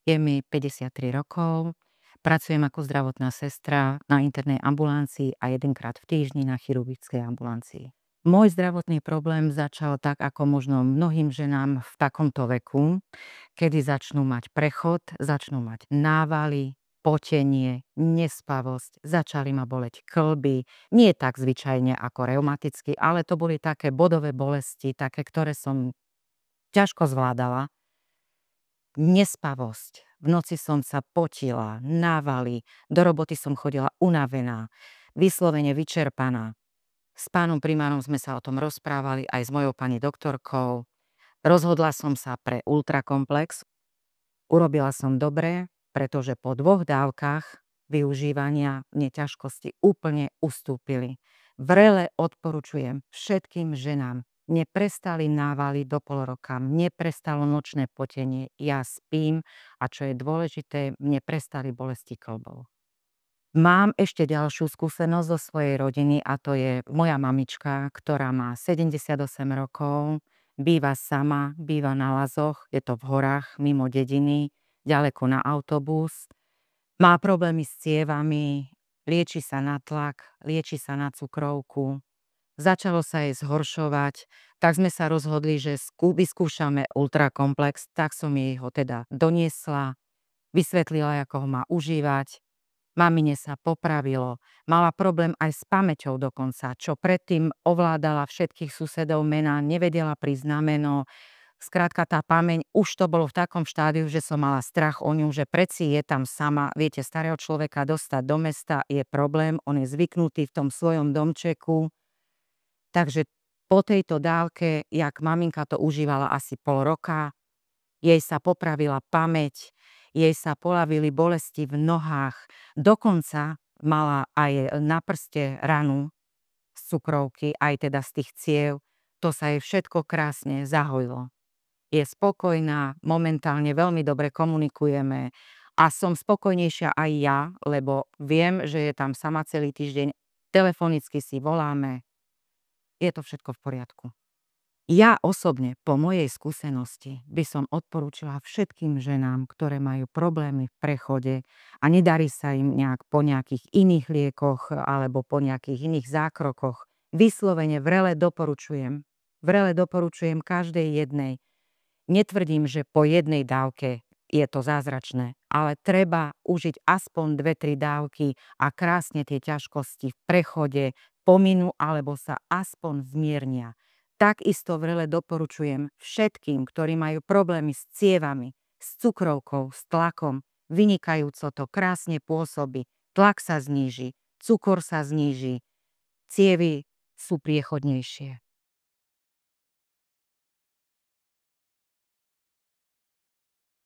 Je mi 53 rokov, pracujem ako zdravotná sestra na internej ambulancii a jedenkrát v týždni na chirurgickej ambulancii. Môj zdravotný problém začal tak, ako možno mnohým ženám v takomto veku, kedy začnú mať prechod, začnú mať návaly, potenie, nespavosť, začali ma boleť kĺby, nie tak zvyčajne ako reumaticky, ale to boli také bodové bolesti, také, ktoré som ťažko zvládala. Nespavosť, v noci som sa potila, návaly, do roboty som chodila unavená, vyslovene vyčerpaná. S pánom primárom sme sa o tom rozprávali aj s mojou pani doktorkou. Rozhodla som sa pre ultrakomplex. Urobila som dobre, pretože po 2 dávkach využívania mne ťažkosti úplne ustúpili. Vrele odporúčujem všetkým ženám. Mne prestali návaly do pol roka, mne prestalo nočné potenie, ja spím a čo je dôležité, mne prestali bolesti kĺbov. Mám ešte ďalšiu skúsenosť zo svojej rodiny a to je moja mamička, ktorá má 78 rokov, býva sama, býva na Lazoch, je to v horách, mimo dediny, ďaleko na autobus. Má problémy s cievami, lieči sa na tlak, lieči sa na cukrovku. Začalo sa jej zhoršovať, tak sme sa rozhodli, že vyskúšame ultrakomplex, tak som jej ho teda doniesla, vysvetlila, ako ho má užívať. Mamine sa popravilo, mala problém aj s pamäťou dokonca, čo predtým ovládala všetkých susedov mená, nevedela prísť na meno. Skrátka tá pamäť, už to bolo v takom štádiu, že som mala strach o ňu, že predsi je tam sama. Viete, starého človeka dostať do mesta je problém, on je zvyknutý v tom svojom domčeku. Takže po tejto dávke, jak maminka to užívala asi pol roka, jej sa popravila pamäť, jej sa poľavili bolesti v nohách, dokonca mala aj na prste ranu z cukrovky, aj teda z tých ciev. To sa jej všetko krásne zahojilo. Je spokojná, momentálne veľmi dobre komunikujeme a som spokojnejšia aj ja, lebo viem, že je tam sama celý týždeň, telefonicky si voláme, je to všetko v poriadku. Ja osobne, po mojej skúsenosti, by som odporúčila všetkým ženám, ktoré majú problémy v prechode a nedarí sa im po nejakých iných liekoch alebo po nejakých iných zákrokoch. Vyslovene vrele doporučujem každej jednej. Netvrdím, že po jednej dávke je to zázračné, ale treba užiť aspoň 2-3 dávky a krásne tie ťažkosti v prechode pominú alebo sa aspoň zmiernia. Takisto vrele doporučujem všetkým, ktorí majú problémy s cievami, s cukrovkou, s tlakom. Vynikajúco to krásne pôsobí. Tlak sa zníži, cukor sa zníži, cievy sú priechodnejšie.